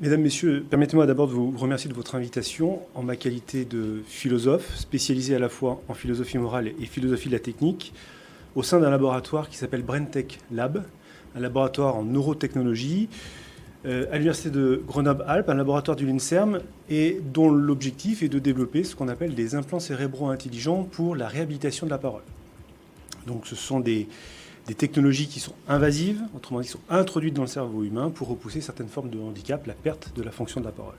Mesdames, Messieurs, permettez-moi d'abord de vous remercier de votre invitation en ma qualité de philosophe, spécialisé à la fois en philosophie morale et philosophie de la technique, au sein d'un laboratoire qui s'appelle BrainTech Lab, un laboratoire en neurotechnologie, à l'Université de Grenoble-Alpes, un laboratoire du l'INSERM, et dont l'objectif est de développer ce qu'on appelle des implants cérébraux intelligents pour la réhabilitation de la parole. Donc ce sont des technologies qui sont invasives, autrement dit, qui sont introduites dans le cerveau humain pour repousser certaines formes de handicap, la perte de la fonction de la parole.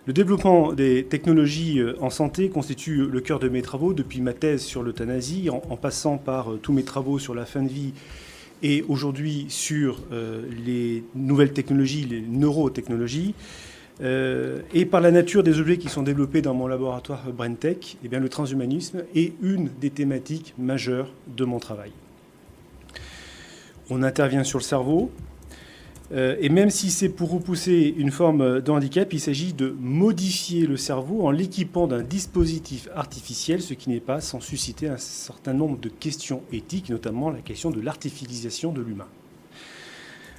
Le développement des technologies en santé constitue le cœur de mes travaux, depuis ma thèse sur l'euthanasie, en passant par tous mes travaux sur la fin de vie et aujourd'hui sur les nouvelles technologies, les neurotechnologies, et par la nature des objets qui sont développés dans mon laboratoire BrainTech, eh bien, le transhumanisme est une des thématiques majeures de mon travail. On intervient sur le cerveau, et même si c'est pour repousser une forme de handicap, il s'agit de modifier le cerveau en l'équipant d'un dispositif artificiel, ce qui n'est pas sans susciter un certain nombre de questions éthiques, notamment la question de l'artificialisation de l'humain.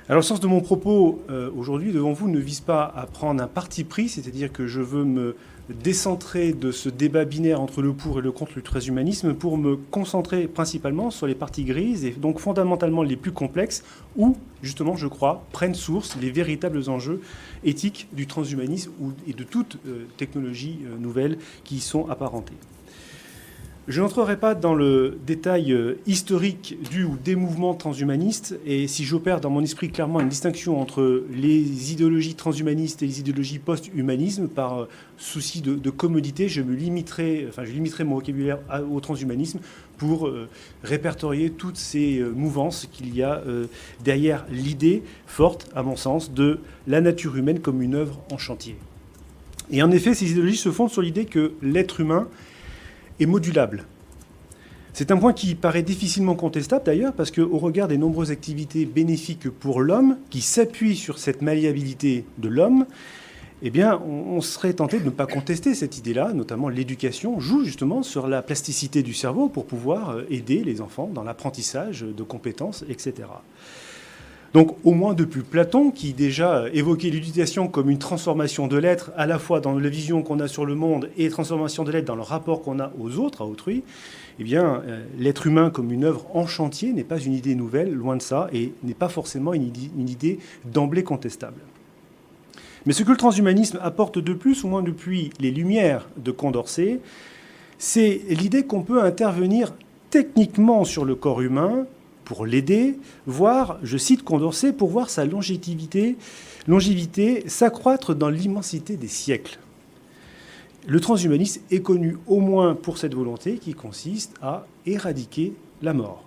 Alors le sens de mon propos aujourd'hui devant vous ne vise pas à prendre un parti pris, c'est-à-dire que je veux me décentrer de ce débat binaire entre le pour et le contre du transhumanisme pour me concentrer principalement sur les parties grises et donc fondamentalement les plus complexes où, justement, je crois, prennent source les véritables enjeux éthiques du transhumanisme et de toute technologie nouvelle qui y sont apparentées. Je n'entrerai pas dans le détail historique du ou des mouvements transhumanistes, et si j'opère dans mon esprit clairement une distinction entre les idéologies transhumanistes et les idéologies post-humanisme, par souci de commodité, je limiterai mon vocabulaire au transhumanisme pour répertorier toutes ces mouvances qu'il y a derrière l'idée forte, à mon sens, de la nature humaine comme une œuvre en chantier. Et en effet, ces idéologies se fondent sur l'idée que l'être humain est modulable. C'est un point qui paraît difficilement contestable d'ailleurs, parce qu'au regard des nombreuses activités bénéfiques pour l'homme, qui s'appuient sur cette malléabilité de l'homme, eh bien, on serait tenté de ne pas contester cette idée-là, notamment l'éducation joue justement sur la plasticité du cerveau pour pouvoir aider les enfants dans l'apprentissage de compétences, etc. Donc, au moins depuis Platon, qui déjà évoquait l'éducation comme une transformation de l'être, à la fois dans la vision qu'on a sur le monde et transformation de l'être dans le rapport qu'on a aux autres, à autrui, eh bien, l'être humain comme une œuvre en chantier n'est pas une idée nouvelle, loin de ça, et n'est pas forcément une idée d'emblée contestable. Mais ce que le transhumanisme apporte de plus, au moins depuis les Lumières de Condorcet, c'est l'idée qu'on peut intervenir techniquement sur le corps humain pour l'aider, voire, je cite Condorcet, pour voir sa longévité s'accroître dans l'immensité des siècles. Le transhumanisme est connu au moins pour cette volonté qui consiste à éradiquer la mort.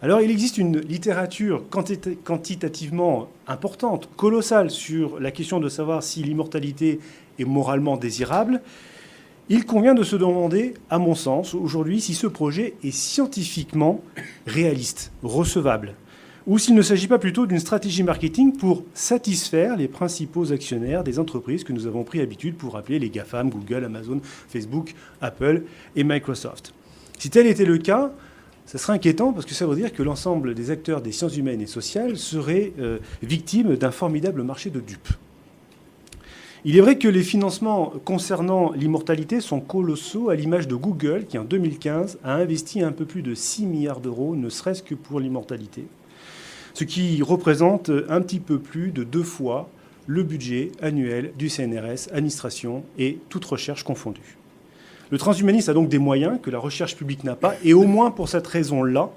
Alors il existe une littérature quantitativement importante, colossale, sur la question de savoir si l'immortalité est moralement désirable. Il convient de se demander, à mon sens, aujourd'hui, si ce projet est scientifiquement réaliste, recevable, ou s'il ne s'agit pas plutôt d'une stratégie marketing pour satisfaire les principaux actionnaires des entreprises que nous avons pris habitude pour appeler les GAFAM, Google, Amazon, Facebook, Apple et Microsoft. Si tel était le cas, ça serait inquiétant parce que ça veut dire que l'ensemble des acteurs des sciences humaines et sociales seraient victimes d'un formidable marché de dupes. Il est vrai que les financements concernant l'immortalité sont colossaux, à l'image de Google, qui en 2015 a investi un peu plus de 6 milliards d'euros, ne serait-ce que pour l'immortalité, ce qui représente un petit peu plus de 2 fois le budget annuel du CNRS, administration et toute recherche confondue. Le transhumanisme a donc des moyens que la recherche publique n'a pas, et au moins pour cette raison-là,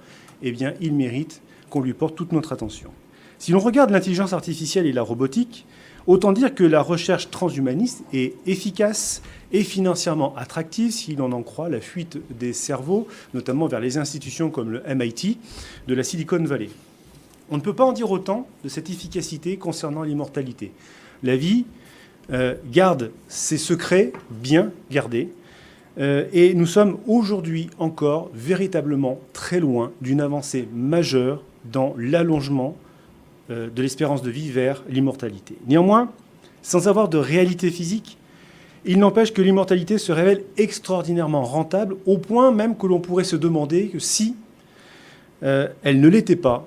eh bien, il mérite qu'on lui porte toute notre attention. Si l'on regarde l'intelligence artificielle et la robotique, autant dire que la recherche transhumaniste est efficace et financièrement attractive si l'on en croit la fuite des cerveaux, notamment vers les institutions comme le MIT de la Silicon Valley. On ne peut pas en dire autant de cette efficacité concernant l'immortalité. La vie garde ses secrets bien gardés, et nous sommes aujourd'hui encore véritablement très loin d'une avancée majeure dans l'allongement de l'espérance de vie vers l'immortalité. Néanmoins, sans avoir de réalité physique, il n'empêche que l'immortalité se révèle extraordinairement rentable, au point même que l'on pourrait se demander que si elle ne l'était pas,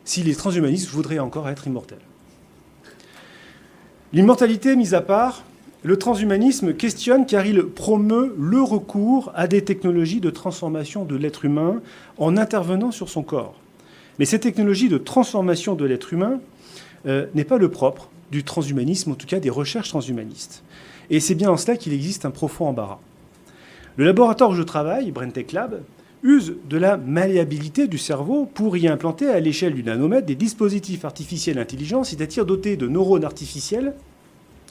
si les transhumanistes voudraient encore être immortels. L'immortalité mise à part, le transhumanisme questionne car il promeut le recours à des technologies de transformation de l'être humain en intervenant sur son corps. Mais cette technologie de transformation de l'être humain n'est pas le propre du transhumanisme, en tout cas des recherches transhumanistes. Et c'est bien en cela qu'il existe un profond embarras. Le laboratoire où je travaille, BrainTech Lab, use de la malléabilité du cerveau pour y implanter à l'échelle du nanomètre des dispositifs artificiels intelligents, c'est-à-dire dotés de neurones artificiels,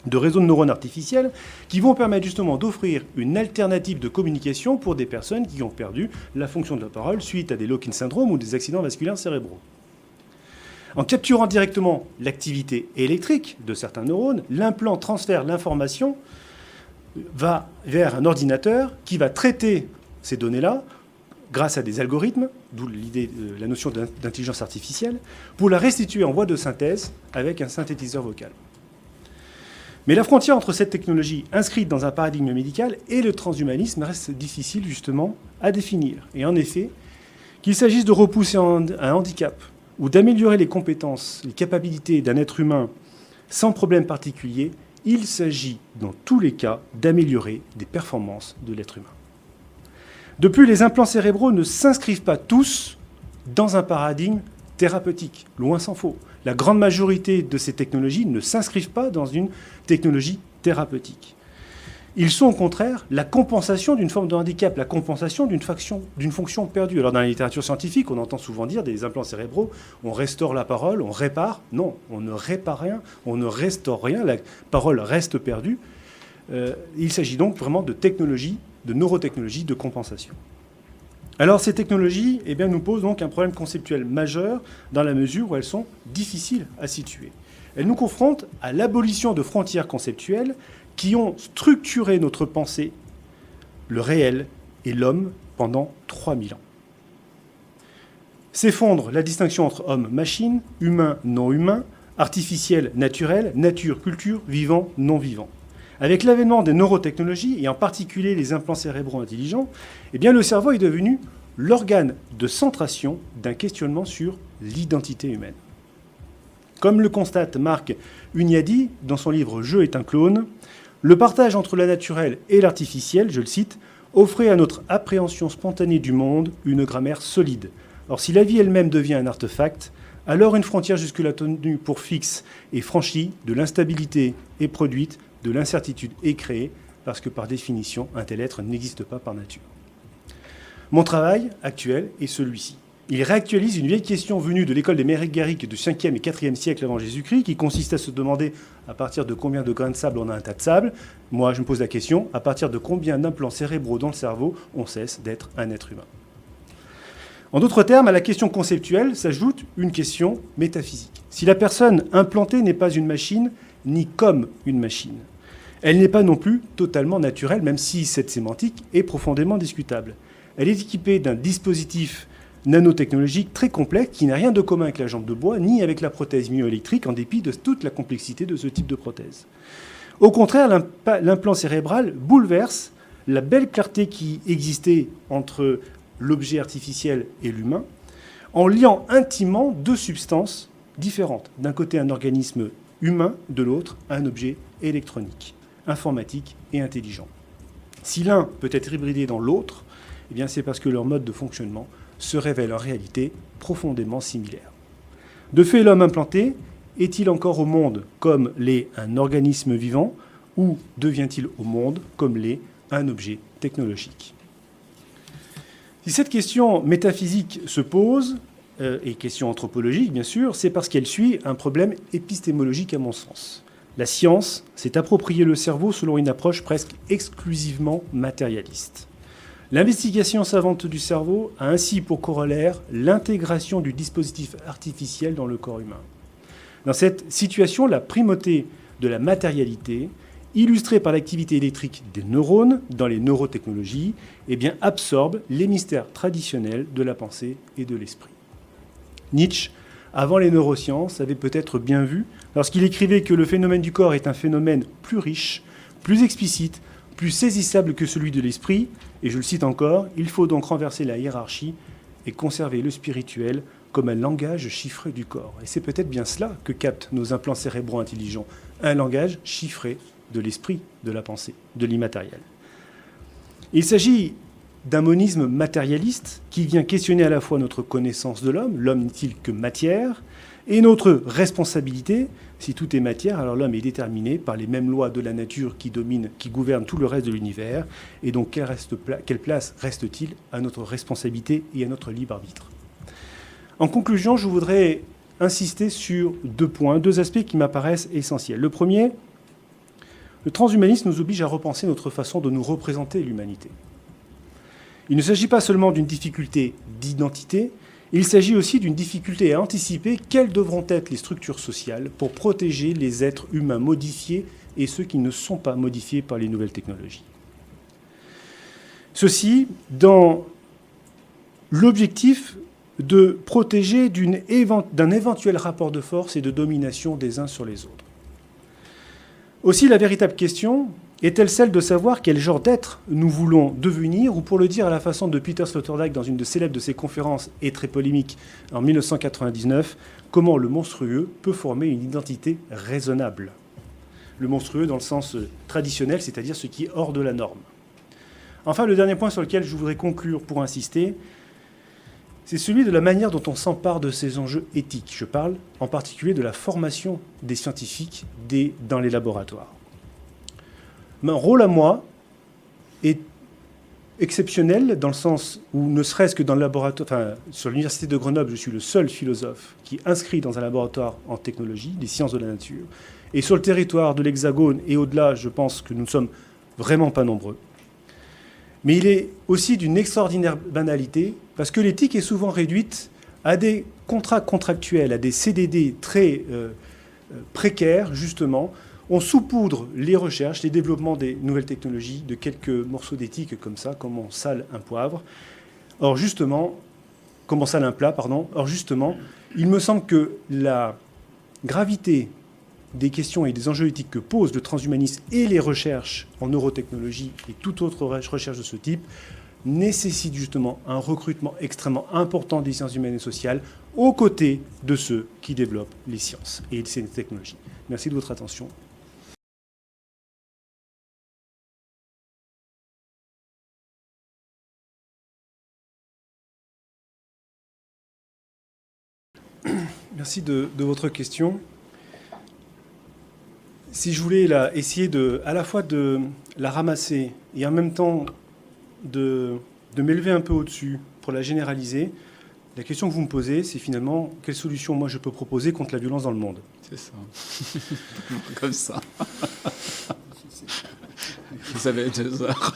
de réseaux de neurones artificiels, qui vont permettre justement d'offrir une alternative de communication pour des personnes qui ont perdu la fonction de la parole suite à des lock-in syndromes ou des accidents vasculaires cérébraux. En capturant directement l'activité électrique de certains neurones, l'implant transfère l'information va vers un ordinateur qui va traiter ces données-là grâce à des algorithmes, d'où l'idée, la notion d'intelligence artificielle, pour la restituer en voie de synthèse avec un synthétiseur vocal. Mais la frontière entre cette technologie inscrite dans un paradigme médical et le transhumanisme reste difficile justement à définir. Et en effet, qu'il s'agisse de repousser un handicap ou d'améliorer les compétences, les capacités d'un être humain sans problème particulier, il s'agit dans tous les cas d'améliorer des performances de l'être humain. De plus, les implants cérébraux ne s'inscrivent pas tous dans un paradigme thérapeutique, loin s'en faut. La grande majorité de ces technologies ne s'inscrivent pas dans une technologie thérapeutique. Ils sont au contraire la compensation d'une forme de handicap, la compensation d'une fonction perdue. Alors dans la littérature scientifique, on entend souvent dire des implants cérébraux, on restaure la parole, on répare. Non, on ne répare rien, on ne restaure rien, la parole reste perdue. Il s'agit donc vraiment de technologies, de neurotechnologies de compensation. Alors ces technologies nous posent donc un problème conceptuel majeur dans la mesure où elles sont difficiles à situer. Elles nous confrontent à l'abolition de frontières conceptuelles qui ont structuré notre pensée, le réel et l'homme pendant 3000 ans. S'effondre la distinction entre homme-machine, humain-non-humain, artificiel, naturel, nature, culture, vivant, non-vivant. Avec l'avènement des neurotechnologies, et en particulier les implants cérébraux intelligents, le cerveau est devenu l'organe de centration d'un questionnement sur l'identité humaine. Comme le constate Marc Hunyadi dans son livre « Je est un clone », le partage entre la naturelle et l'artificiel, je le cite, offrait à notre appréhension spontanée du monde une grammaire solide. Or, si la vie elle-même devient un artefact, alors une frontière jusque-là tenue pour fixe est franchie, de l'instabilité est produite, de l'incertitude est créée, parce que par définition, un tel être n'existe pas par nature. Mon travail actuel est celui-ci. Il réactualise une vieille question venue de l'école des Mégariques du 5e et 4e siècle avant Jésus-Christ, qui consiste à se demander à partir de combien de grains de sable on a un tas de sable. Moi, je me pose la question, à partir de combien d'implants cérébraux dans le cerveau on cesse d'être un être humain. En d'autres termes, à la question conceptuelle s'ajoute une question métaphysique. Si la personne implantée n'est pas une machine, ni comme une machine, elle n'est pas non plus totalement naturelle, même si cette sémantique est profondément discutable. Elle est équipée d'un dispositif nanotechnologique très complexe qui n'a rien de commun avec la jambe de bois, ni avec la prothèse myoélectrique, en dépit de toute la complexité de ce type de prothèse. Au contraire, l'implant cérébral bouleverse la belle clarté qui existait entre l'objet artificiel et l'humain, en liant intimement deux substances différentes. D'un côté, un organisme humain, de l'autre, un objet électronique, informatique et intelligent. Si l'un peut être hybridé dans l'autre, c'est parce que leur mode de fonctionnement se révèle en réalité profondément similaire. De fait, l'homme implanté est-il encore au monde comme l'est un organisme vivant, ou devient-il au monde comme l'est un objet technologique ? Si cette question métaphysique se pose, et question anthropologique bien sûr, c'est parce qu'elle suit un problème épistémologique à mon sens. La science s'est approprié le cerveau selon une approche presque exclusivement matérialiste. L'investigation savante du cerveau a ainsi pour corollaire l'intégration du dispositif artificiel dans le corps humain. Dans cette situation, la primauté de la matérialité, illustrée par l'activité électrique des neurones dans les neurotechnologies, absorbe les mystères traditionnels de la pensée et de l'esprit. Nietzsche, avant les neurosciences, avait peut-être bien vu lorsqu'il écrivait que le phénomène du corps est un phénomène plus riche, plus explicite, plus saisissable que celui de l'esprit, et je le cite encore, il faut donc renverser la hiérarchie et conserver le spirituel comme un langage chiffré du corps. Et c'est peut-être bien cela que captent nos implants cérébraux intelligents, un langage chiffré de l'esprit, de la pensée, de l'immatériel. Il s'agit d'un monisme matérialiste qui vient questionner à la fois notre connaissance de l'homme, l'homme n'est-il que matière, et notre responsabilité. Si tout est matière, alors l'homme est déterminé par les mêmes lois de la nature qui dominent, qui gouvernent tout le reste de l'univers. Et donc, quelle place reste-t-il à notre responsabilité et à notre libre arbitre? En conclusion, je voudrais insister sur deux points, deux aspects qui m'apparaissent essentiels. Le premier, le transhumanisme nous oblige à repenser notre façon de nous représenter l'humanité. Il ne s'agit pas seulement d'une difficulté d'identité, il s'agit aussi d'une difficulté à anticiper quelles devront être les structures sociales pour protéger les êtres humains modifiés et ceux qui ne sont pas modifiés par les nouvelles technologies. Ceci dans l'objectif de protéger d'un éventuel rapport de force et de domination des uns sur les autres. Aussi, la véritable question est-elle celle de savoir quel genre d'être nous voulons devenir, ou pour le dire à la façon de Peter Sloterdijk dans une de célèbres de ses conférences et très polémique en 1999, comment le monstrueux peut former une identité raisonnable. Le monstrueux dans le sens traditionnel, c'est-à-dire ce qui est hors de la norme. Enfin, le dernier point sur lequel je voudrais conclure pour insister, c'est celui de la manière dont on s'empare de ces enjeux éthiques. Je parle en particulier de la formation des scientifiques dans les laboratoires. Mon rôle à moi est exceptionnel dans le sens où, ne serait-ce que dans le laboratoire, sur l'université de Grenoble, je suis le seul philosophe qui est inscrit dans un laboratoire en technologie, des sciences de la nature. Et sur le territoire de l'Hexagone et au-delà, je pense que nous ne sommes vraiment pas nombreux. Mais il est aussi d'une extraordinaire banalité, parce que l'éthique est souvent réduite à des contrats contractuels, à des CDD très précaires, justement. On saupoudre les recherches, les développements des nouvelles technologies de quelques morceaux d'éthique comme ça, comme on sale un poivre. Or justement, comme on sale un plat, pardon. Or justement, il me semble que la gravité des questions et des enjeux éthiques que pose le transhumanisme et les recherches en neurotechnologie et toute autre recherche de ce type nécessite justement un recrutement extrêmement important des sciences humaines et sociales aux côtés de ceux qui développent les sciences et ces technologies. Merci de votre attention. Merci de votre question. Si je voulais essayer à la fois de la ramasser et en même temps de m'élever un peu au-dessus pour la généraliser, la question que vous me posez, c'est finalement quelle solution moi je peux proposer contre la violence dans le monde. C'est ça. Comme ça. Vous avez 2 heures.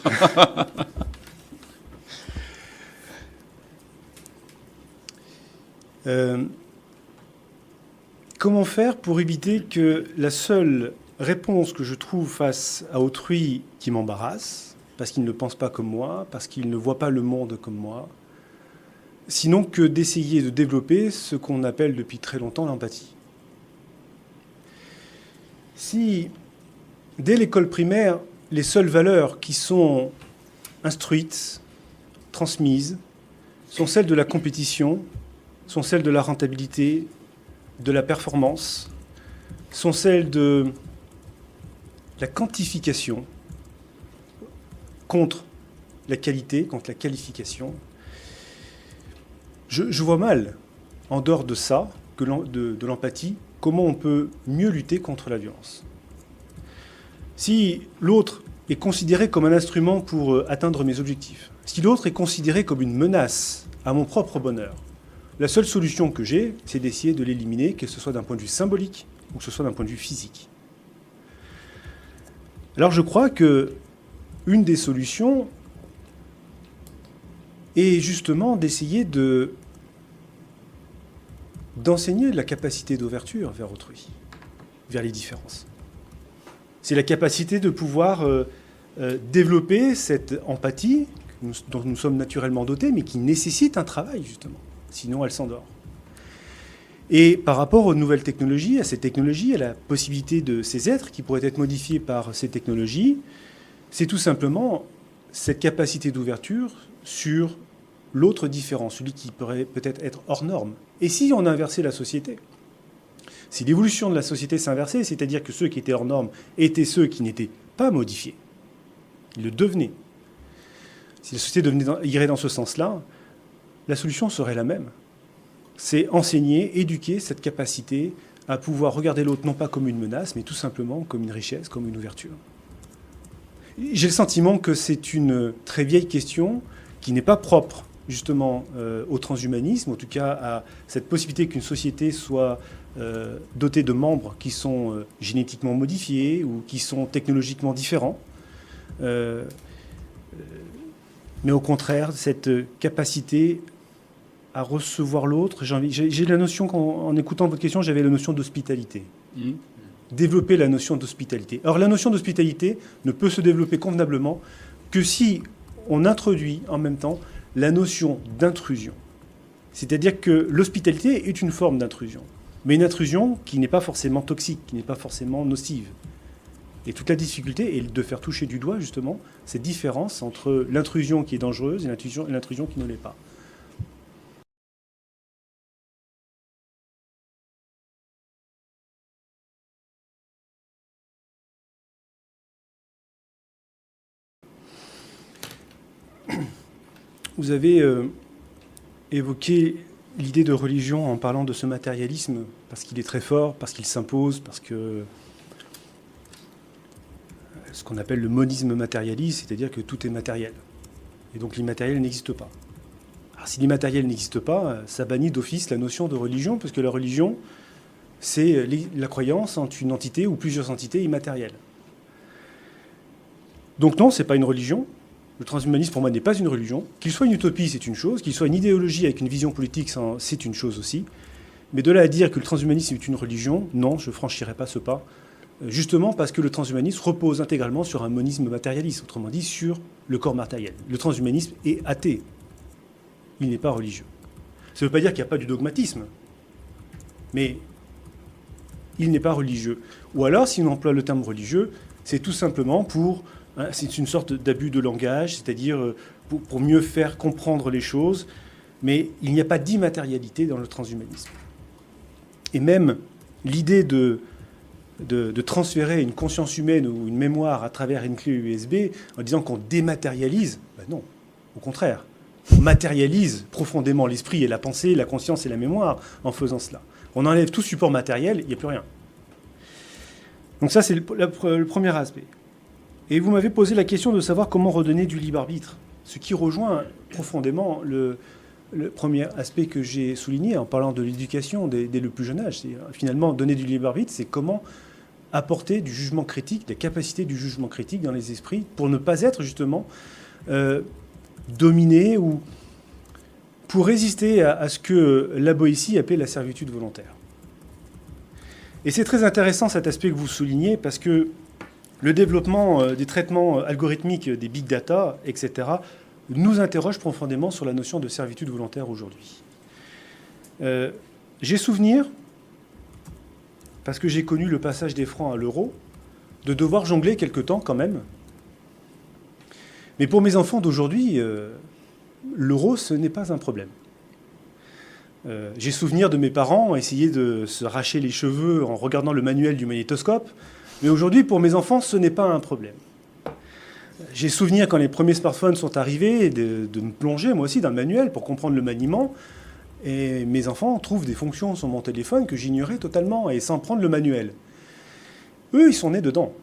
Comment faire pour éviter que la seule réponse que je trouve face à autrui qui m'embarrasse, parce qu'il ne pense pas comme moi, parce qu'il ne voit pas le monde comme moi, sinon que d'essayer de développer ce qu'on appelle depuis très longtemps l'empathie. Si, dès l'école primaire, les seules valeurs qui sont instruites, transmises, sont celles de la compétition, sont celles de la rentabilité, de la performance, sont celles de la quantification contre la qualité, contre la qualification. Je vois mal, en dehors de ça, de l'empathie, comment on peut mieux lutter contre la violence. Si l'autre est considéré comme un instrument pour atteindre mes objectifs, si l'autre est considéré comme une menace à mon propre bonheur, la seule solution que j'ai, c'est d'essayer de l'éliminer, que ce soit d'un point de vue symbolique ou que ce soit d'un point de vue physique. Alors je crois que une des solutions est justement d'essayer d'enseigner la capacité d'ouverture vers autrui, vers les différences. C'est la capacité de pouvoir développer cette empathie dont nous sommes naturellement dotés, mais qui nécessite un travail, justement. Sinon, elle s'endort. Et par rapport aux nouvelles technologies, à ces technologies, à la possibilité de ces êtres qui pourraient être modifiés par ces technologies, c'est tout simplement cette capacité d'ouverture sur l'autre différent, celui qui pourrait peut-être être hors norme. Et si on inversait la société? Si l'évolution de la société s'inversait, c'est-à-dire que ceux qui étaient hors normes étaient ceux qui n'étaient pas modifiés, ils le devenaient. Si la société irait dans ce sens-là, la solution serait la même. C'est enseigner, éduquer cette capacité à pouvoir regarder l'autre non pas comme une menace, mais tout simplement comme une richesse, comme une ouverture. J'ai le sentiment que c'est une très vieille question qui n'est pas propre justement au transhumanisme, en tout cas à cette possibilité qu'une société soit dotée de membres qui sont génétiquement modifiés ou qui sont technologiquement différents. Mais au contraire, cette capacité à recevoir l'autre, j'ai la notion, en écoutant votre question, j'avais la notion d'hospitalité. Développer la notion d'hospitalité. Or, la notion d'hospitalité ne peut se développer convenablement que si on introduit en même temps la notion d'intrusion. C'est-à-dire que l'hospitalité est une forme d'intrusion, mais une intrusion qui n'est pas forcément toxique, qui n'est pas forcément nocive. Et toute la difficulté est de faire toucher du doigt, justement, cette différence entre l'intrusion qui est dangereuse et l'intrusion qui ne l'est pas. Vous avez évoqué l'idée de religion en parlant de ce matérialisme, parce qu'il est très fort, parce qu'il s'impose, parce que ce qu'on appelle le monisme matérialiste, c'est-à-dire que tout est matériel. Et donc l'immatériel n'existe pas. Alors si l'immatériel n'existe pas, ça bannit d'office la notion de religion, parce que la religion, c'est la croyance en une entité ou plusieurs entités immatérielles. Donc non, ce n'est pas une religion. Le transhumanisme, pour moi, n'est pas une religion. Qu'il soit une utopie, c'est une chose. Qu'il soit une idéologie avec une vision politique, c'est une chose aussi. Mais de là à dire que le transhumanisme est une religion, non, je ne franchirai pas ce pas. Justement parce que le transhumanisme repose intégralement sur un monisme matérialiste, autrement dit, sur le corps matériel. Le transhumanisme est athée. Il n'est pas religieux. Ça ne veut pas dire qu'il n'y a pas du dogmatisme. Mais il n'est pas religieux. Ou alors, si on emploie le terme religieux, c'est tout simplement c'est une sorte d'abus de langage, c'est-à-dire pour mieux faire comprendre les choses, mais il n'y a pas d'immatérialité dans le transhumanisme. Et même l'idée de transférer une conscience humaine ou une mémoire à travers une clé USB en disant qu'on dématérialise, ben non, au contraire. On matérialise profondément l'esprit et la pensée, la conscience et la mémoire en faisant cela. On enlève tout support matériel, il n'y a plus rien. Donc ça, c'est le premier aspect. Et vous m'avez posé la question de savoir comment redonner du libre arbitre, ce qui rejoint profondément le premier aspect que j'ai souligné en parlant de l'éducation dès le plus jeune âge. Finalement, donner du libre arbitre, c'est comment apporter du jugement critique, des capacités du jugement critique dans les esprits pour ne pas être justement dominé ou pour résister à ce que la Boétie appelait la servitude volontaire. Et c'est très intéressant cet aspect que vous soulignez parce que le développement des traitements algorithmiques des big data, etc., nous interroge profondément sur la notion de servitude volontaire aujourd'hui. J'ai souvenir, parce que j'ai connu le passage des francs à l'euro, de devoir jongler quelque temps quand même. Mais pour mes enfants d'aujourd'hui, l'euro, ce n'est pas un problème. J'ai souvenir de mes parents essayer de se arracher les cheveux en regardant le manuel du magnétoscope. Mais aujourd'hui, pour mes enfants, ce n'est pas un problème. J'ai souvenir, quand les premiers smartphones sont arrivés, de me plonger, moi aussi, dans le manuel pour comprendre le maniement. Et mes enfants trouvent des fonctions sur mon téléphone que j'ignorais totalement, et sans prendre le manuel. Eux, ils sont nés dedans.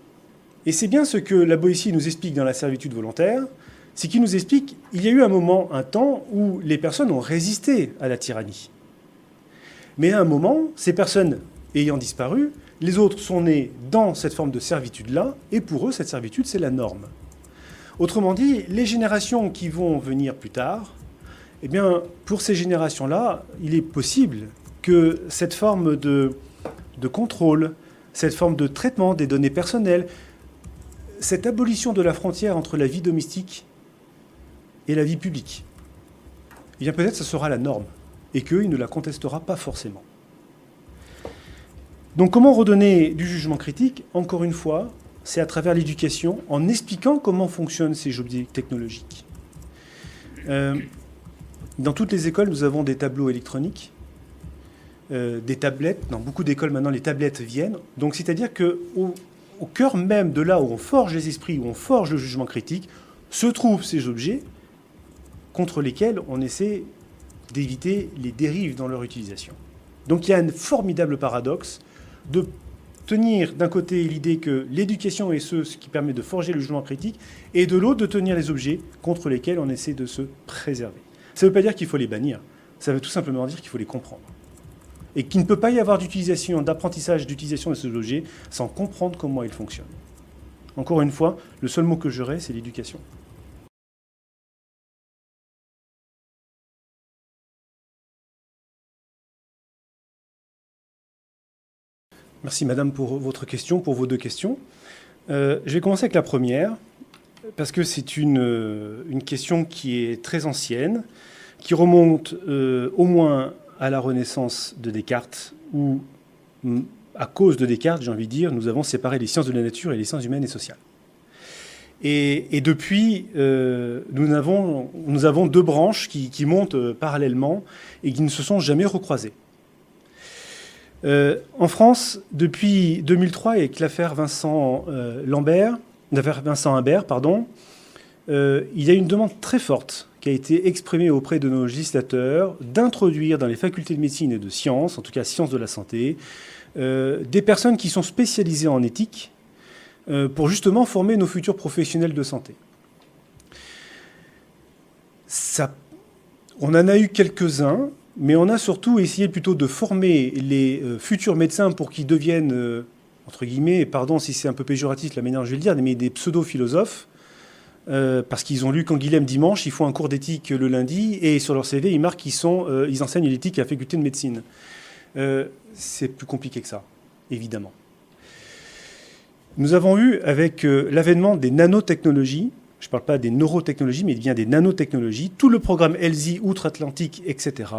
Et c'est bien ce que la Boétie nous explique dans la servitude volontaire, c'est qu'il nous explique qu'il y a eu un moment, un temps, où les personnes ont résisté à la tyrannie. Mais à un moment, ces personnes ayant disparu, les autres sont nés dans cette forme de servitude-là, et pour eux, cette servitude, c'est la norme. Autrement dit, les générations qui vont venir plus tard, eh bien, pour ces générations-là, il est possible que cette forme de contrôle, cette forme de traitement des données personnelles, cette abolition de la frontière entre la vie domestique et la vie publique, eh bien peut-être ce sera la norme, et qu'il ne la contestera pas forcément. Donc comment redonner du jugement critique? Encore une fois, c'est à travers l'éducation, en expliquant comment fonctionnent ces objets technologiques. Dans toutes les écoles, nous avons des tableaux électroniques, des tablettes. Dans beaucoup d'écoles, maintenant, les tablettes viennent. Donc, c'est-à-dire qu'au cœur même de là où on forge les esprits, où on forge le jugement critique, se trouvent ces objets contre lesquels on essaie d'éviter les dérives dans leur utilisation. Donc, il y a un formidable paradoxe de tenir d'un côté l'idée que l'éducation est ce qui permet de forger le jugement critique, et de l'autre de tenir les objets contre lesquels on essaie de se préserver. Ça ne veut pas dire qu'il faut les bannir, ça veut tout simplement dire qu'il faut les comprendre. Et qu'il ne peut pas y avoir d'apprentissage d'utilisation de ces objets sans comprendre comment ils fonctionnent. Encore une fois, le seul mot que j'aurai, c'est l'éducation. Merci Madame pour votre question, pour vos deux questions. Je vais commencer avec la première, parce que c'est une question qui est très ancienne, qui remonte au moins à la Renaissance de Descartes, où, à cause de Descartes, j'ai envie de dire, nous avons séparé les sciences de la nature et les sciences humaines et sociales. Et depuis, nous avons deux branches qui montent parallèlement et qui ne se sont jamais recroisées. En France, depuis 2003, avec l'affaire Vincent Imbert, il y a une demande très forte qui a été exprimée auprès de nos législateurs d'introduire dans les facultés de médecine et de sciences, en tout cas sciences de la santé, des personnes qui sont spécialisées en éthique pour justement former nos futurs professionnels de santé. On en a eu quelques-uns, mais on a surtout essayé plutôt de former les futurs médecins pour qu'ils deviennent, entre guillemets, pardon si c'est un peu péjoratif la manière dont je vais le dire, mais des pseudo-philosophes, parce qu'ils ont lu Canguilhem dimanche, ils font un cours d'éthique le lundi, et sur leur CV, ils marquent qu'ils enseignent l'éthique à la faculté de médecine. C'est plus compliqué que ça, évidemment. Nous avons eu, avec l'avènement des nanotechnologies, je ne parle pas des neurotechnologies, mais bien des nanotechnologies, tout le programme ELSI outre-Atlantique, etc.,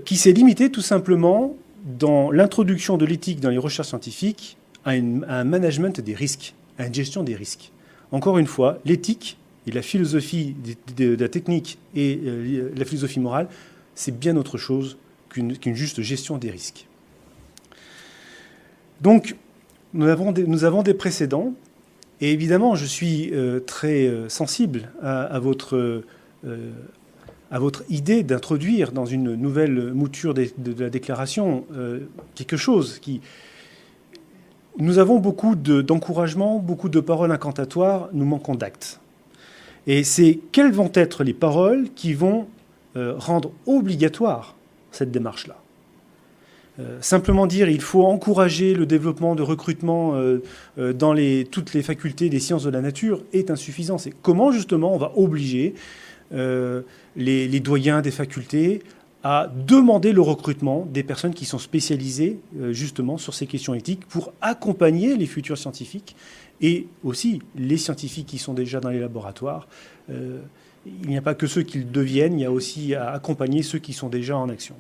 qui s'est limité tout simplement dans l'introduction de l'éthique dans les recherches scientifiques à un management des risques, à une gestion des risques. Encore une fois, l'éthique et la philosophie de la technique et la philosophie morale, c'est bien autre chose qu'une juste gestion des risques. Donc, nous avons des précédents. Et évidemment, je suis très sensible à votre idée d'introduire dans une nouvelle mouture de la déclaration quelque chose qui... Nous avons beaucoup d'encouragement, beaucoup de paroles incantatoires, nous manquons d'actes. Et c'est quelles vont être les paroles qui vont rendre obligatoire cette démarche-là. Simplement dire il faut encourager le développement de recrutement dans toutes les facultés des sciences de la nature est insuffisant. C'est comment justement on va obliger les doyens des facultés à demander le recrutement des personnes qui sont spécialisées justement sur ces questions éthiques pour accompagner les futurs scientifiques et aussi les scientifiques qui sont déjà dans les laboratoires. Il n'y a pas que ceux qui le deviennent, il y a aussi à accompagner ceux qui sont déjà en action.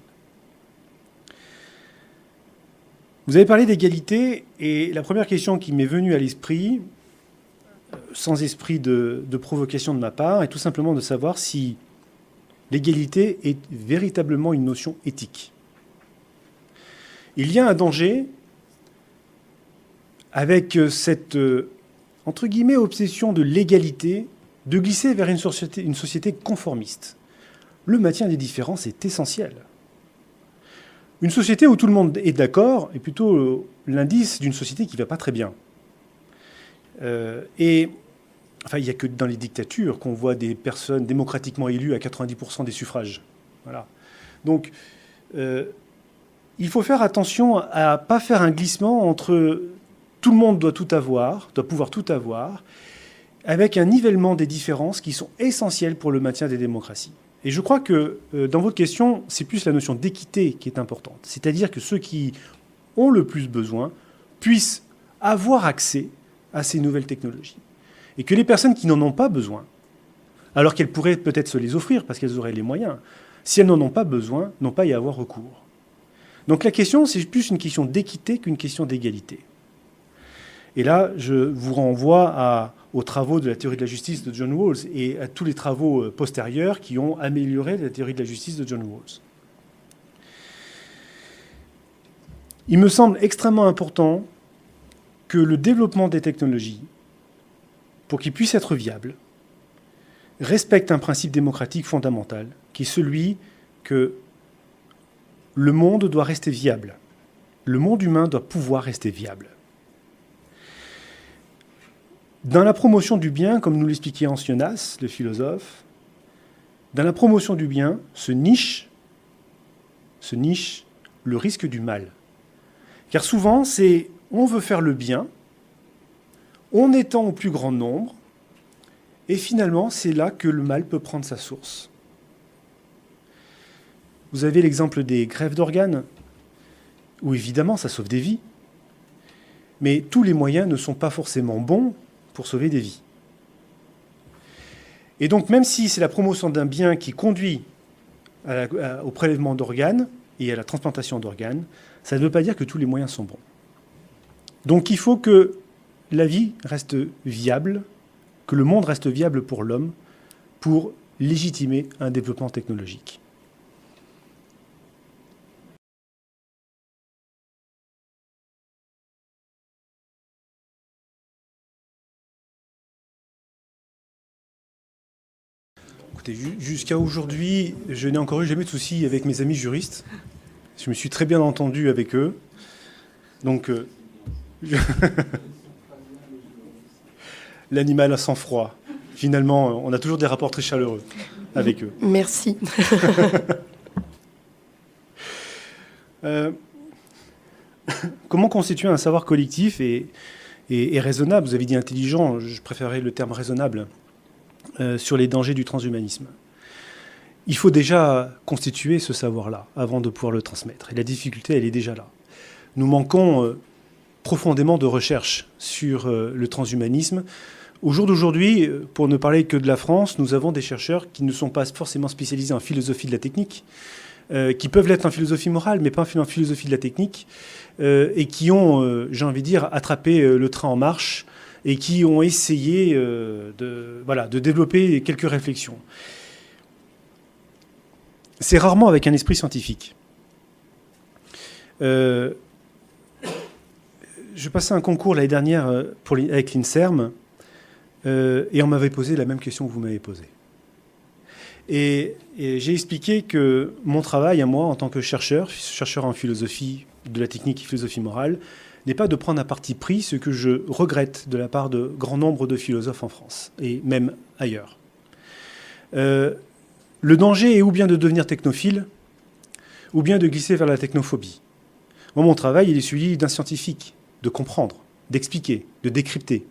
Vous avez parlé d'égalité, et la première question qui m'est venue à l'esprit, sans esprit de provocation de ma part, est tout simplement de savoir si l'égalité est véritablement une notion éthique. Il y a un danger avec cette, entre guillemets, obsession de l'égalité, de glisser vers une société conformiste. Le maintien des différences est essentiel. Une société où tout le monde est d'accord est plutôt l'indice d'une société qui ne va pas très bien. Enfin, il n'y a que dans les dictatures qu'on voit des personnes démocratiquement élues à 90% des suffrages. Voilà. Donc, il faut faire attention à ne pas faire un glissement entre tout le monde doit tout avoir, doit pouvoir tout avoir, avec un nivellement des différences qui sont essentielles pour le maintien des démocraties. Et je crois que dans votre question, c'est plus la notion d'équité qui est importante. C'est-à-dire que ceux qui ont le plus besoin puissent avoir accès à ces nouvelles technologies. Et que les personnes qui n'en ont pas besoin, alors qu'elles pourraient peut-être se les offrir parce qu'elles auraient les moyens, si elles n'en ont pas besoin, n'ont pas à y avoir recours. Donc la question, c'est plus une question d'équité qu'une question d'égalité. Et là, je vous renvoie aux travaux de la théorie de la justice de John Rawls et à tous les travaux postérieurs qui ont amélioré la théorie de la justice de John Rawls. Il me semble extrêmement important que le développement des technologies, pour qu'il puisse être viable, respecte un principe démocratique fondamental, qui est celui que le monde doit rester viable. Le monde humain doit pouvoir rester viable. Dans la promotion du bien, comme nous l'expliquait Ancionas, le philosophe, dans la promotion du bien se niche le risque du mal. Car souvent, on veut faire le bien, on étend au plus grand nombre, et finalement, c'est là que le mal peut prendre sa source. Vous avez l'exemple des greffes d'organes, où évidemment, ça sauve des vies, mais tous les moyens ne sont pas forcément bons pour sauver des vies. Et donc, même si c'est la promotion d'un bien qui conduit au prélèvement d'organes et à la transplantation d'organes, ça ne veut pas dire que tous les moyens sont bons. Donc, il faut que la vie reste viable, que le monde reste viable pour l'homme, pour légitimer un développement technologique. Écoutez, jusqu'à aujourd'hui, je n'ai encore eu jamais de soucis avec mes amis juristes. Je me suis très bien entendu avec eux. Donc, l'animal a sang-froid. Finalement, on a toujours des rapports très chaleureux avec eux. Merci. Comment constituer un savoir collectif et raisonnable? Vous avez dit intelligent, je préférerais le terme raisonnable, sur les dangers du transhumanisme. Il faut déjà constituer ce savoir-là avant de pouvoir le transmettre. Et la difficulté, elle est déjà là. Nous manquons profondément de recherche sur le transhumanisme. Au jour d'aujourd'hui, pour ne parler que de la France, nous avons des chercheurs qui ne sont pas forcément spécialisés en philosophie de la technique, qui peuvent l'être en philosophie morale, mais pas en philosophie de la technique, et qui ont, j'ai envie de dire, attrapé le train en marche et qui ont essayé de développer quelques réflexions. C'est rarement avec un esprit scientifique. Je passais un concours l'année dernière avec l'INSERM, et on m'avait posé la même question que vous m'avez posée. Et j'ai expliqué que mon travail à moi, en tant que chercheur en philosophie de la technique et philosophie morale, n'est pas de prendre à parti pris ce que je regrette de la part de grand nombre de philosophes en France, et même ailleurs. Le danger est ou bien de devenir technophile, ou bien de glisser vers la technophobie. Moi, mon travail, il est celui d'un scientifique, de comprendre, d'expliquer, de décrypter.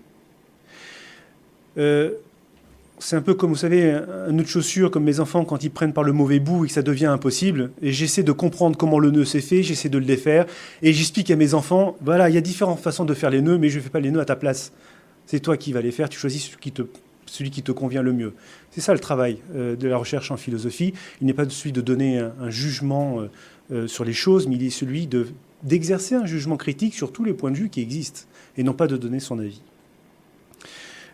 C'est un peu comme, vous savez, un nœud de chaussure, comme mes enfants, quand ils prennent par le mauvais bout et que ça devient impossible. Et j'essaie de comprendre comment le nœud s'est fait, j'essaie de le défaire. Et j'explique à mes enfants, voilà, il y a différentes façons de faire les nœuds, mais je ne fais pas les nœuds à ta place. C'est toi qui vas les faire, tu choisis celui qui te convient le mieux. C'est ça le travail de la recherche en philosophie. Il n'est pas celui de donner un jugement sur les choses, mais il est celui d'exercer un jugement critique sur tous les points de vue qui existent, et non pas de donner son avis.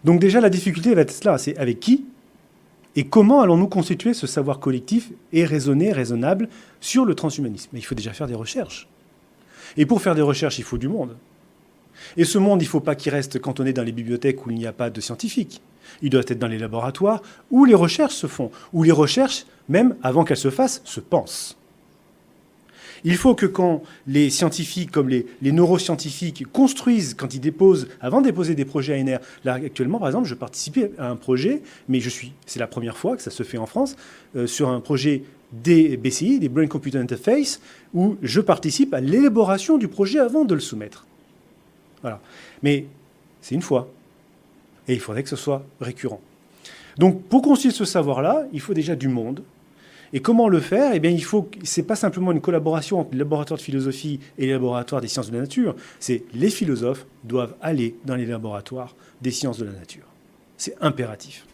Donc déjà, la difficulté va être là, c'est avec qui et comment allons-nous constituer ce savoir collectif et raisonnable sur le transhumanisme. Mais il faut déjà faire des recherches. Et pour faire des recherches, il faut du monde. Et ce monde, il ne faut pas qu'il reste cantonné dans les bibliothèques où il n'y a pas de scientifiques. Il doit être dans les laboratoires où les recherches se font, où les recherches, même avant qu'elles se fassent, se pensent. Il faut que quand les scientifiques, comme les neuroscientifiques, construisent, quand ils déposent, avant de déposer des projets ANR, là actuellement, par exemple, je participais à un projet, mais c'est la première fois que ça se fait en France, sur un projet des BCI, des Brain Computer Interface, où je participe à l'élaboration du projet avant de le soumettre. Voilà. Mais c'est une fois. Et il faudrait que ce soit récurrent. Donc, pour construire ce savoir-là, il faut déjà du monde. Et comment le faire? Eh bien, c'est pas simplement une collaboration entre les laboratoires de philosophie et les laboratoires des sciences de la nature. C'est les philosophes doivent aller dans les laboratoires des sciences de la nature. C'est impératif.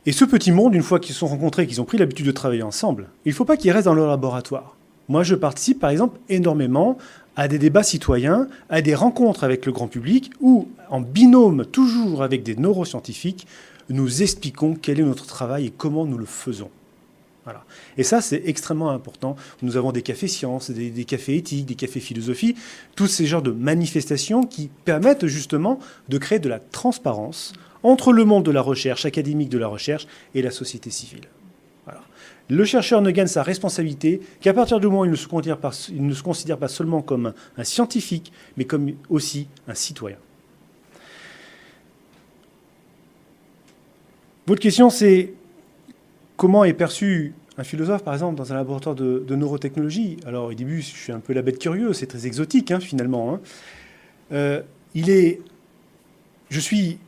Et ce petit monde, une fois qu'ils se sont rencontrés, qu'ils ont pris l'habitude de travailler ensemble, il ne faut pas qu'ils restent dans leur laboratoire. Moi, je participe, par exemple, énormément à des débats citoyens, à des rencontres avec le grand public, où, en binôme toujours avec des neuroscientifiques, nous expliquons quel est notre travail et comment nous le faisons. Voilà. Et ça, c'est extrêmement important. Nous avons des cafés sciences, des cafés éthiques, des cafés philosophie, tous ces genres de manifestations qui permettent justement de créer de la transparence entre le monde de la recherche, académique de la recherche, et la société civile. Voilà. Le chercheur ne gagne sa responsabilité qu'à partir du moment où il ne se considère pas seulement comme un scientifique, mais comme aussi un citoyen. Votre question, c'est comment est perçu un philosophe, par exemple, dans un laboratoire de neurotechnologie? Alors, au début, je suis un peu la bête curieuse, c'est très exotique, finalement. Je suis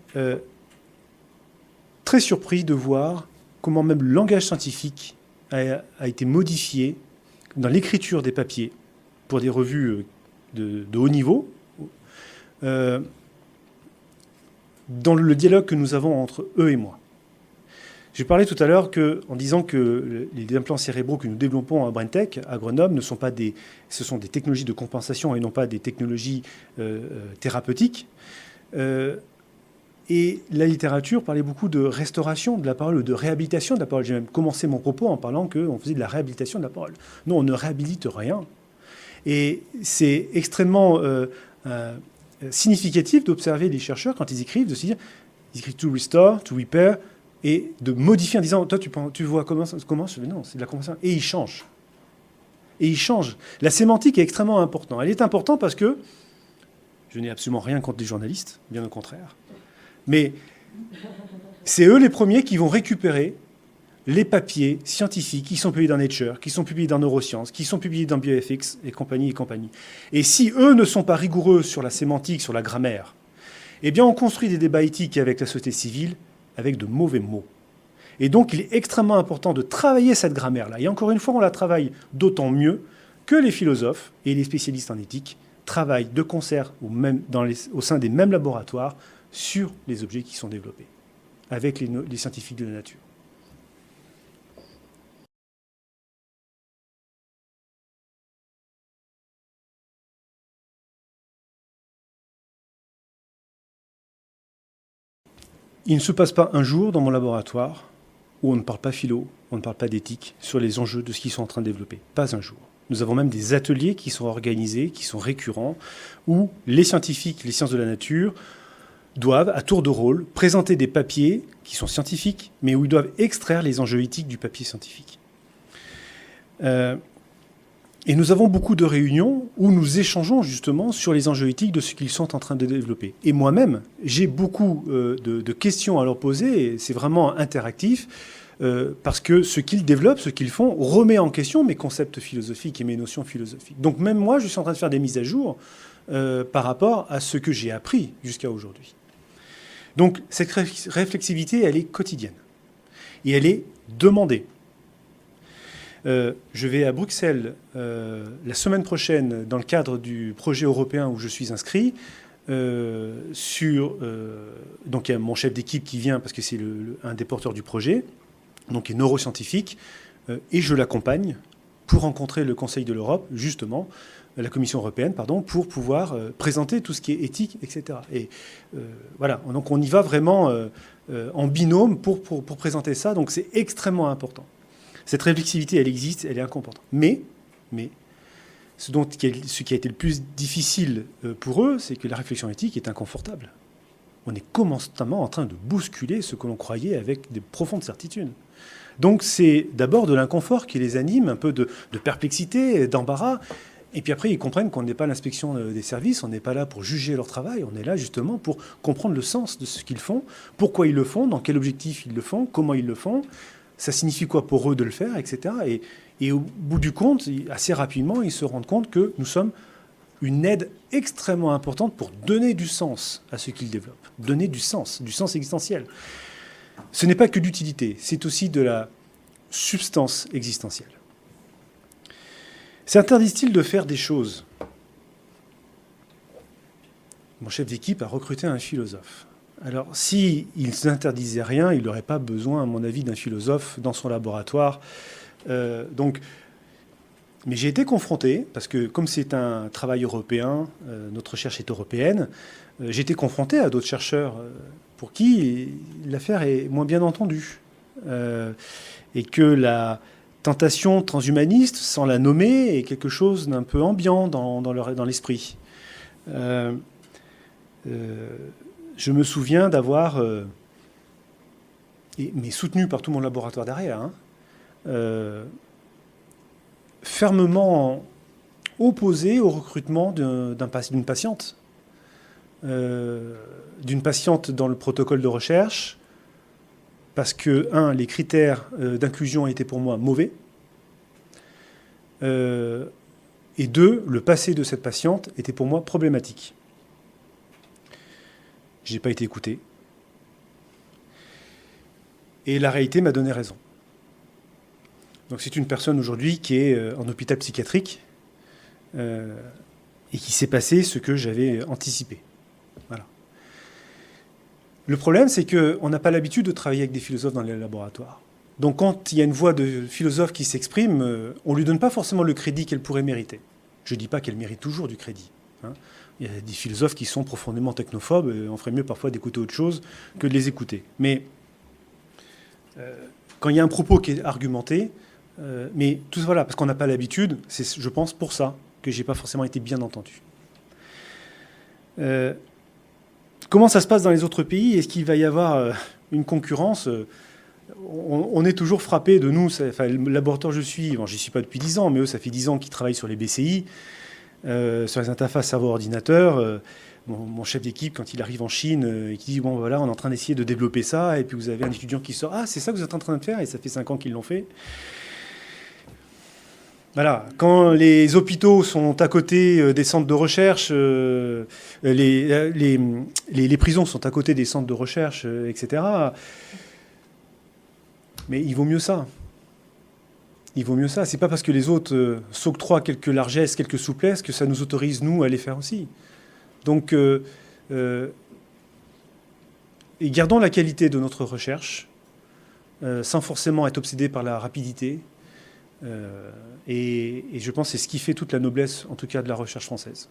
très surpris de voir comment même le langage scientifique a été modifié dans l'écriture des papiers pour des revues de haut niveau, dans le dialogue que nous avons entre eux et moi. J'ai parlé tout à l'heure en disant que les implants cérébraux que nous développons à BrainTech, à Grenoble, ce sont des technologies de compensation et non pas des technologies thérapeutiques. Et la littérature parlait beaucoup de restauration de la parole ou de réhabilitation de la parole. J'ai même commencé mon propos en parlant qu'on faisait de la réhabilitation de la parole. Non, on ne réhabilite rien. Et c'est extrêmement significatif d'observer les chercheurs quand ils écrivent, de se dire, ils écrivent to restore, to repair, et de modifier en disant, toi, tu vois comment je dis, non, c'est de la compensation. Et ils changent. Et ils changent. La sémantique est extrêmement importante. Elle est importante parce que je n'ai absolument rien contre les journalistes, bien au contraire. Mais c'est eux les premiers qui vont récupérer les papiers scientifiques qui sont publiés dans Nature, qui sont publiés dans Neurosciences, qui sont publiés dans Bioethics et compagnie et compagnie. Et si eux ne sont pas rigoureux sur la sémantique, sur la grammaire, eh bien on construit des débats éthiques avec la société civile avec de mauvais mots. Et donc il est extrêmement important de travailler cette grammaire-là. Et encore une fois, on la travaille d'autant mieux que les philosophes et les spécialistes en éthique travaillent de concert au sein des mêmes laboratoires sur les objets qui sont développés, avec les scientifiques de la nature. Il ne se passe pas un jour dans mon laboratoire où on ne parle pas philo, on ne parle pas d'éthique sur les enjeux de ce qu'ils sont en train de développer. Pas un jour. Nous avons même des ateliers qui sont organisés, qui sont récurrents, où les scientifiques, les sciences de la nature, doivent, à tour de rôle, présenter des papiers qui sont scientifiques, mais où ils doivent extraire les enjeux éthiques du papier scientifique. Et nous avons beaucoup de réunions où nous échangeons justement sur les enjeux éthiques de ce qu'ils sont en train de développer. Et moi-même, j'ai beaucoup de questions à leur poser, et c'est vraiment interactif, parce que ce qu'ils développent, ce qu'ils font, remet en question mes concepts philosophiques et mes notions philosophiques. Donc même moi, je suis en train de faire des mises à jour par rapport à ce que j'ai appris jusqu'à aujourd'hui. Donc cette réflexivité, elle est quotidienne. Et elle est demandée. Je vais à Bruxelles la semaine prochaine dans le cadre du projet européen où je suis inscrit. Donc il y a mon chef d'équipe qui vient parce que c'est un des porteurs du projet, donc qui est neuroscientifique, et je l'accompagne pour rencontrer le Conseil de l'Europe, justement, la Commission européenne, pardon, pour pouvoir présenter tout ce qui est éthique, etc. Et voilà, donc on y va vraiment en binôme pour présenter ça, donc c'est extrêmement important. Cette réflexivité, elle existe, elle est incomparable. Mais ce qui a été le plus difficile pour eux, c'est que la réflexion éthique est inconfortable. On est constamment en train de bousculer ce que l'on croyait avec des profondes certitudes. Donc c'est d'abord de l'inconfort qui les anime, un peu de perplexité, d'embarras. Et puis après, ils comprennent qu'on n'est pas l'inspection des services, on n'est pas là pour juger leur travail, on est là justement pour comprendre le sens de ce qu'ils font, pourquoi ils le font, dans quel objectif ils le font, comment ils le font, ça signifie quoi pour eux de le faire, etc. Et au bout du compte, assez rapidement, ils se rendent compte que nous sommes une aide extrêmement importante pour donner du sens à ce qu'ils développent, donner du sens existentiel. Ce n'est pas que d'utilité, c'est aussi de la substance existentielle. S'interdisent-ils de faire des choses? Mon chef d'équipe a recruté un philosophe. Alors, s'il ne s'interdisait rien, il n'aurait pas besoin, à mon avis, d'un philosophe dans son laboratoire. Donc, Mais j'ai été confronté, parce que comme c'est un travail européen, notre recherche est européenne, j'ai été confronté à d'autres chercheurs pour qui l'affaire est moins bien entendue. Et que la tentation transhumaniste, sans la nommer, est quelque chose d'un peu ambiant dans l'esprit. Je me souviens d'avoir, mais soutenu par tout mon laboratoire derrière, fermement opposé au recrutement d'une patiente. D'une patiente dans le protocole de recherche, parce que, les critères d'inclusion étaient pour moi mauvais, et 2, le passé de cette patiente était pour moi problématique. Je n'ai pas été écouté. Et la réalité m'a donné raison. Donc c'est une personne aujourd'hui qui est en hôpital psychiatrique et qui s'est passé ce que j'avais anticipé. Voilà. Le problème, c'est qu'on n'a pas l'habitude de travailler avec des philosophes dans les laboratoires. Donc quand il y a une voix de philosophe qui s'exprime, on ne lui donne pas forcément le crédit qu'elle pourrait mériter. Je ne dis pas qu'elle mérite toujours du crédit. Il y a des philosophes qui sont profondément technophobes, et on ferait mieux parfois d'écouter autre chose que de les écouter. Mais quand il y a un propos qui est argumenté, mais tout ça, voilà, parce qu'on n'a pas l'habitude, c'est, je pense, pour ça que je n'ai pas forcément été bien entendu. Comment ça se passe dans les autres pays? Est-ce qu'il va y avoir une concurrence? On est toujours frappé de nous, le laboratoire où je suis, bon, j'y suis pas depuis 10 ans, mais eux, ça fait 10 ans qu'ils travaillent sur les BCI, sur les interfaces cerveau-ordinateur. Mon chef d'équipe, quand il arrive en Chine et qui dit, bon voilà, on est en train d'essayer de développer ça, et puis vous avez un étudiant qui sort, ah, c'est ça que vous êtes en train de faire, et ça fait 5 ans qu'ils l'ont fait. Voilà, quand les hôpitaux sont à côté des centres de recherche, les prisons sont à côté des centres de recherche, etc. Mais il vaut mieux ça. Il vaut mieux ça. C'est pas parce que les autres s'octroient quelques largesses, quelques souplesses, que ça nous autorise, nous, à les faire aussi. Donc, et gardons la qualité de notre recherche, sans forcément être obsédé par la rapidité. Et je pense que c'est ce qui fait toute la noblesse, en tout cas, de la recherche française.